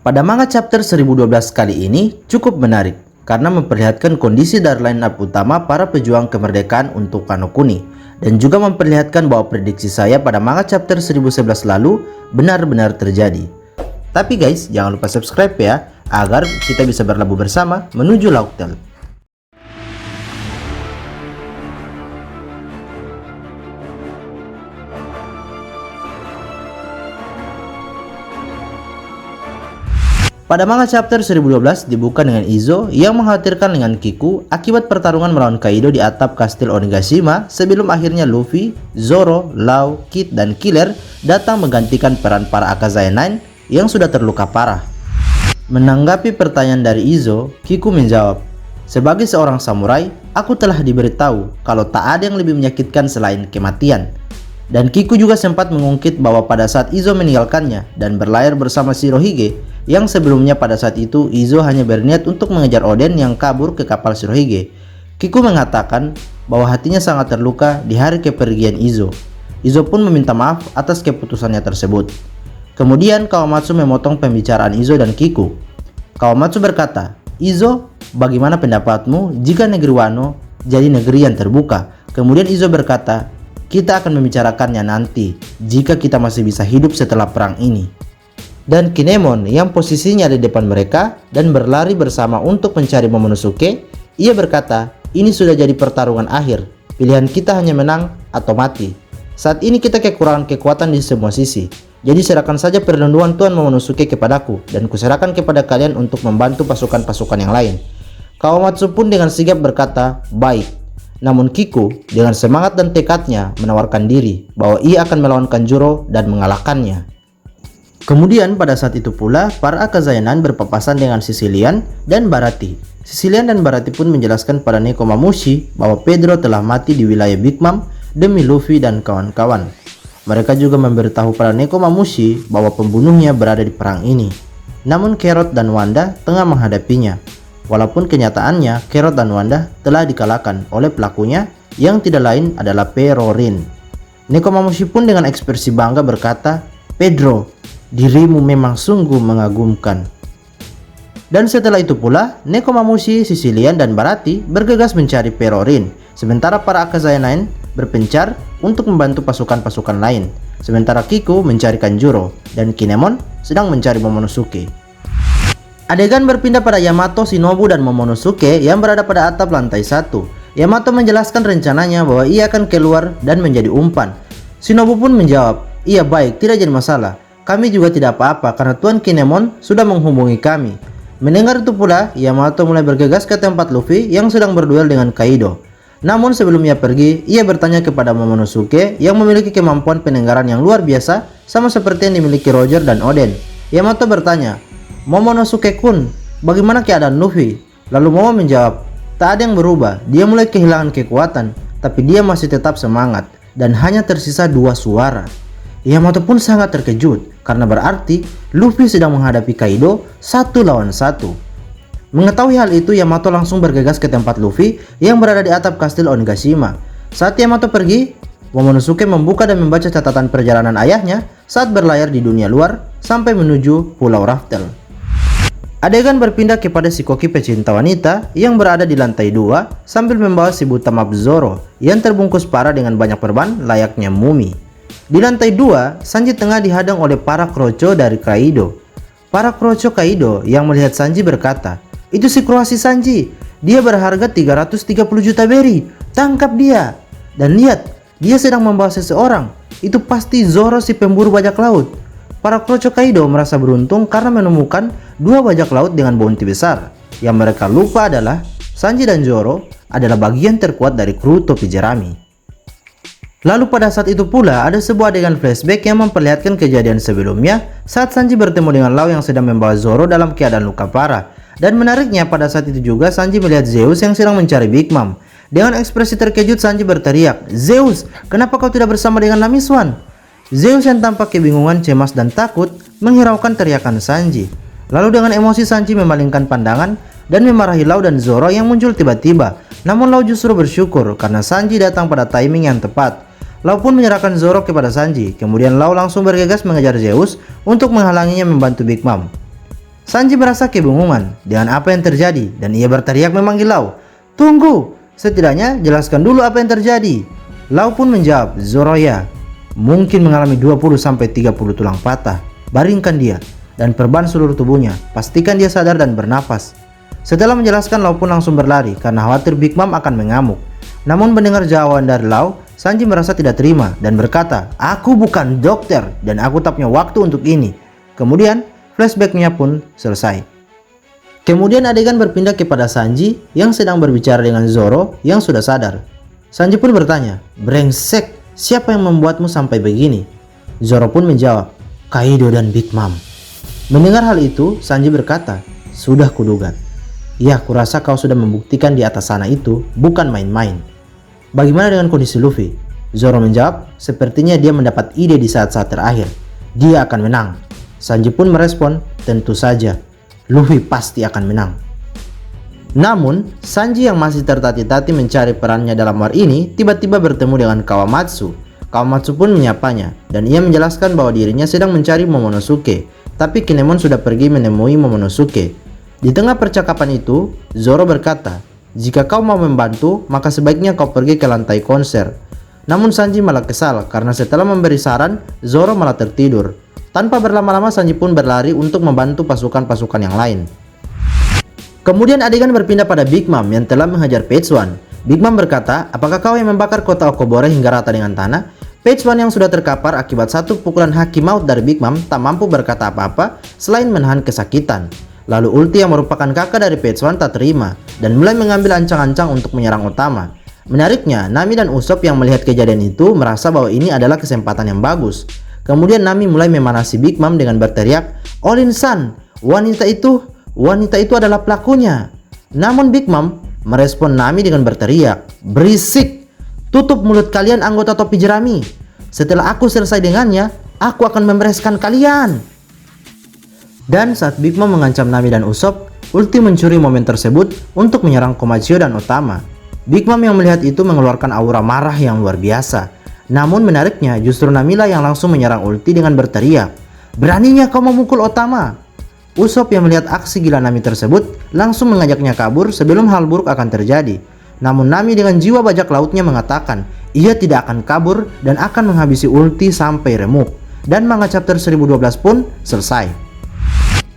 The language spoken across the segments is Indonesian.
Pada manga chapter 1012 kali ini cukup menarik karena memperlihatkan kondisi dari line up utama para pejuang kemerdekaan untuk Wano Kuni, dan juga memperlihatkan bahwa prediksi saya pada manga chapter 1011 lalu benar-benar terjadi. Tapi guys, jangan lupa subscribe ya, agar kita bisa berlabuh bersama menuju Lauktel. Pada manga chapter 1012 dibuka dengan Izo yang mengkhawatirkan dengan Kiku akibat pertarungan melawan Kaido di atap kastil Onigashima sebelum akhirnya Luffy, Zoro, Lau, Kid, dan Killer datang menggantikan peran para Akazaya 9 yang sudah terluka parah. Menanggapi pertanyaan dari Izo, Kiku menjawab, "Sebagai seorang samurai, aku telah diberitahu kalau tak ada yang lebih menyakitkan selain kematian." Dan Kiku juga sempat mengungkit bahwa pada saat Izo meninggalkannya dan berlayar bersama Shirohige, yang sebelumnya pada saat itu Izo hanya berniat untuk mengejar Oden yang kabur ke kapal Shirohige. Kiku mengatakan bahwa hatinya sangat terluka di hari kepergian Izo. Izo pun meminta maaf atas keputusannya tersebut. Kemudian Kawamatsu memotong pembicaraan Izo dan Kiku. Kawamatsu berkata, "Izo, bagaimana pendapatmu jika negeri Wano jadi negeri yang terbuka?" Kemudian Izo berkata, "Kita akan membicarakannya nanti jika kita masih bisa hidup setelah perang ini." Dan Kinemon yang posisinya di depan mereka dan berlari bersama untuk mencari Momonosuke, ia berkata, "Ini sudah jadi pertarungan akhir. Pilihan kita hanya menang atau mati. Saat ini kita kekurangan kekuatan di semua sisi. Jadi serahkan saja perlindungan Tuan Momonosuke kepadaku dan kuserahkan kepada kalian untuk membantu pasukan-pasukan yang lain." Kawamatsu pun dengan sigap berkata, "Baik." Namun Kiku dengan semangat dan tekadnya menawarkan diri bahwa ia akan melawan Kanjuro dan mengalahkannya. Kemudian pada saat itu pula para Akazaya 9 berpapasan dengan Sicilian dan Baratie. Sicilian dan Baratie pun menjelaskan pada Nekomamushi bahwa Pedro telah mati di wilayah Big Mom demi Luffy dan kawan-kawan. Mereka juga memberitahu pada Nekomamushi bahwa pembunuhnya berada di perang ini. Namun Carrot dan Wanda tengah menghadapinya. Walaupun kenyataannya Carrot dan Wanda telah dikalahkan oleh pelakunya yang tidak lain adalah Perorin. Nekomamushi pun dengan ekspresi bangga berkata, "Pedro, dirimu memang sungguh mengagumkan." Dan setelah itu pula Nekomamushi, Sicilian, dan Baratie bergegas mencari Perorin, sementara para Akazaya 9 berpencar untuk membantu pasukan-pasukan lain, sementara Kiku mencari Kanjuro dan Kinemon sedang mencari Momonosuke. Adegan berpindah pada Yamato, Shinobu, dan Momonosuke yang berada pada atap lantai 1. Yamato menjelaskan rencananya bahwa ia akan keluar dan menjadi umpan. Shinobu pun menjawab, "Iya baik, tidak jadi masalah. Kami juga tidak apa-apa karena Tuan Kinemon sudah menghubungi kami." Mendengar itu pula, Yamato mulai bergegas ke tempat Luffy yang sedang berduel dengan Kaido. Namun sebelum ia pergi, ia bertanya kepada Momonosuke yang memiliki kemampuan pendengaran yang luar biasa sama seperti yang dimiliki Roger dan Oden. Yamato bertanya, "Momonosuke-kun, bagaimana keadaan Luffy?" Lalu Momo menjawab, "Tak ada yang berubah, dia mulai kehilangan kekuatan, tapi dia masih tetap semangat dan hanya tersisa 2 suara." Yamato pun sangat terkejut karena berarti Luffy sedang menghadapi Kaido 1 lawan 1. Mengetahui hal itu, Yamato langsung bergegas ke tempat Luffy yang berada di atap kastil Onigashima. Saat Yamato pergi, Momonosuke membuka dan membaca catatan perjalanan ayahnya saat berlayar di dunia luar sampai menuju Pulau Raftel. Adegan berpindah kepada Shikoki pecinta wanita yang berada di lantai 2 sambil membawa si buta map Zoro yang terbungkus parah dengan banyak perban layaknya mumi. Di lantai 2, Sanji tengah dihadang oleh para kroco dari Kaido. Para kroco Kaido yang melihat Sanji berkata, "Itu si Kroasi Sanji, dia berharga 330 juta berry, tangkap dia. Dan lihat, dia sedang membawa seseorang, itu pasti Zoro si pemburu bajak laut." Para kroco Kaido merasa beruntung karena menemukan 2 bajak laut dengan bounty besar. Yang mereka lupa adalah Sanji dan Zoro adalah bagian terkuat dari kru topi jerami. Lalu pada saat itu pula ada sebuah adegan flashback yang memperlihatkan kejadian sebelumnya saat Sanji bertemu dengan Lau yang sedang membawa Zoro dalam keadaan luka parah. Dan menariknya pada saat itu juga Sanji melihat Zeus yang sedang mencari Big Mom. Dengan ekspresi terkejut Sanji berteriak, "Zeus, kenapa kau tidak bersama dengan Nami Swan?" Zeus yang tampak kebingungan, cemas, dan takut menghiraukan teriakan Sanji. Lalu dengan emosi Sanji memalingkan pandangan dan memarahi Lau dan Zoro yang muncul tiba-tiba. Namun Lau justru bersyukur karena Sanji datang pada timing yang tepat. Lau pun menyerahkan Zoro kepada Sanji. Kemudian Lau langsung bergegas mengejar Zeus untuk menghalanginya membantu Big Mom. Sanji merasa kebingungan dengan apa yang terjadi dan ia berteriak memanggil Lau. "Tunggu, setidaknya jelaskan dulu apa yang terjadi." Lau pun menjawab, "Zoroya, mungkin mengalami 20-30 tulang patah. Baringkan dia dan perban seluruh tubuhnya. Pastikan dia sadar dan bernafas." Setelah menjelaskan, Lau pun langsung berlari karena khawatir Big Mom akan mengamuk. Namun mendengar jawaban dari Lau, Sanji merasa tidak terima dan berkata, "Aku bukan dokter dan aku tak punya waktu untuk ini." Kemudian flashbacknya pun selesai. Kemudian adegan berpindah kepada Sanji yang sedang berbicara dengan Zoro yang sudah sadar. Sanji pun bertanya, "Brengsek, siapa yang membuatmu sampai begini?" Zoro pun menjawab, "Kaido dan Big Mom." Mendengar hal itu, Sanji berkata, "Sudah kuduga. Ya, kurasa kau sudah membuktikan di atas sana itu bukan main-main." "Bagaimana dengan kondisi Luffy?" Zoro menjawab, "Sepertinya dia mendapat ide di saat-saat terakhir. Dia akan menang." Sanji pun merespon, "Tentu saja, Luffy pasti akan menang." Namun, Sanji yang masih tertati-tati mencari perannya dalam war ini tiba-tiba bertemu dengan Kawamatsu. Kawamatsu pun menyapanya dan ia menjelaskan bahwa dirinya sedang mencari Momonosuke, tapi Kinemon sudah pergi menemui Momonosuke. Di tengah percakapan itu, Zoro berkata, "Jika kau mau membantu, maka sebaiknya kau pergi ke lantai konser." Namun Sanji malah kesal karena setelah memberi saran, Zoro malah tertidur. Tanpa berlama-lama, Sanji pun berlari untuk membantu pasukan-pasukan yang lain. Kemudian adegan berpindah pada Big Mom yang telah menghajar Page One. Big Mom berkata, "Apakah kau yang membakar kota Okobore hingga rata dengan tanah?" Page One yang sudah terkapar akibat satu pukulan haki maut dari Big Mom tak mampu berkata apa-apa selain menahan kesakitan. Lalu Ulti yang merupakan kakak dari Page One tak terima dan mulai mengambil ancang-ancang untuk menyerang Otama. Menariknya, Nami dan Usopp yang melihat kejadian itu merasa bahwa ini adalah kesempatan yang bagus. Kemudian Nami mulai memanasi Big Mom dengan berteriak, "Olin-san, wanita itu adalah pelakunya." Namun Big Mom merespon Nami dengan berteriak, "Berisik! Tutup mulut kalian anggota topi jerami. Setelah aku selesai dengannya, aku akan membereskan kalian." Dan saat Big Mom mengancam Nami dan Usopp, Ulti mencuri momen tersebut untuk menyerang Komachiyo dan Otama. Big Mom yang melihat itu mengeluarkan aura marah yang luar biasa. Namun menariknya, justru Nami yang langsung menyerang Ulti dengan berteriak, "Beraninya kau memukul Otama!" Usopp yang melihat aksi gila Nami tersebut langsung mengajaknya kabur sebelum hal buruk akan terjadi. Namun Nami dengan jiwa bajak lautnya mengatakan ia tidak akan kabur dan akan menghabisi Ulti sampai remuk. Dan manga chapter 1012 pun selesai.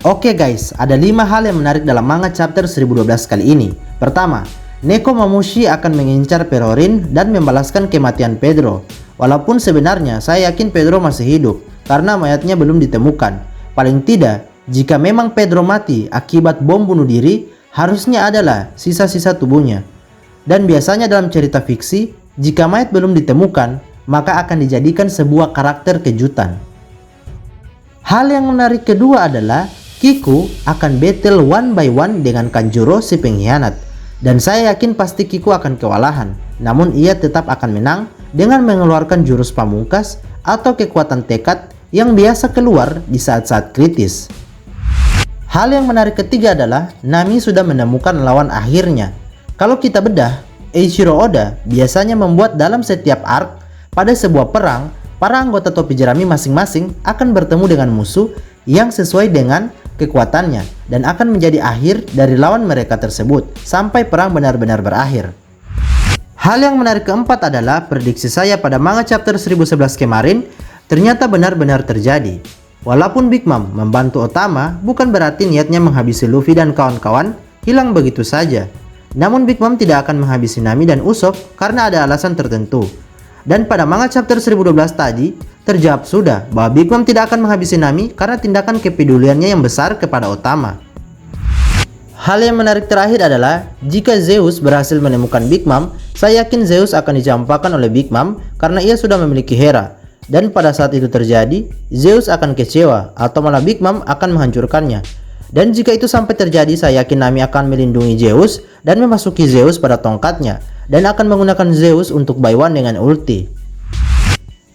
Oke guys, ada 5 hal yang menarik dalam manga chapter 1012 kali ini. Pertama, Nekomamushi akan mengincar Perorin dan membalaskan kematian Pedro. Walaupun sebenarnya saya yakin Pedro masih hidup karena mayatnya belum ditemukan. Paling tidak, jika memang Pedro mati akibat bom bunuh diri, harusnya adalah sisa-sisa tubuhnya. Dan biasanya dalam cerita fiksi, jika mayat belum ditemukan, maka akan dijadikan sebuah karakter kejutan. Hal yang menarik kedua adalah Kiku akan battle one by one dengan Kanjuro si pengkhianat. Dan saya yakin pasti Kiku akan kewalahan, namun ia tetap akan menang dengan mengeluarkan jurus pamungkas atau kekuatan tekad yang biasa keluar di saat-saat kritis. Hal yang menarik ketiga adalah Nami sudah menemukan lawan akhirnya. Kalau kita bedah, Eiichiro Oda biasanya membuat dalam setiap arc pada sebuah perang, para anggota topi jerami masing-masing akan bertemu dengan musuh yang sesuai dengan kekuatannya dan akan menjadi akhir dari lawan mereka tersebut sampai perang benar-benar berakhir. Hal yang menarik keempat adalah prediksi saya pada manga chapter 1011 kemarin ternyata benar-benar terjadi. Walaupun Big Mom membantu Otama, bukan berarti niatnya menghabisi Luffy dan kawan-kawan hilang begitu saja. Namun Big Mom tidak akan menghabisi Nami dan Usopp karena ada alasan tertentu. Dan pada manga chapter 1012 tadi terjawab sudah bahwa Big Mom tidak akan menghabisi Nami karena tindakan kepeduliannya yang besar kepada Otama. Hal yang menarik terakhir adalah jika Zeus berhasil menemukan Big Mom, saya yakin Zeus akan dicampakkan oleh Big Mom karena ia sudah memiliki Hera. Dan pada saat itu terjadi, Zeus akan kecewa atau malah Big Mom akan menghancurkannya. Dan jika itu sampai terjadi, saya yakin Nami akan melindungi Zeus dan memasuki Zeus pada tongkatnya dan akan menggunakan Zeus untuk buy one dengan ulti.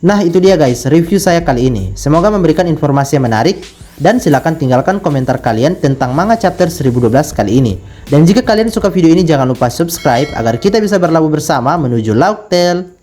Nah itu dia guys review saya kali ini. Semoga memberikan informasi yang menarik dan silahkan tinggalkan komentar kalian tentang manga chapter 1012 kali ini. Dan jika kalian suka video ini jangan lupa subscribe agar kita bisa berlabuh bersama menuju Laugh Tale.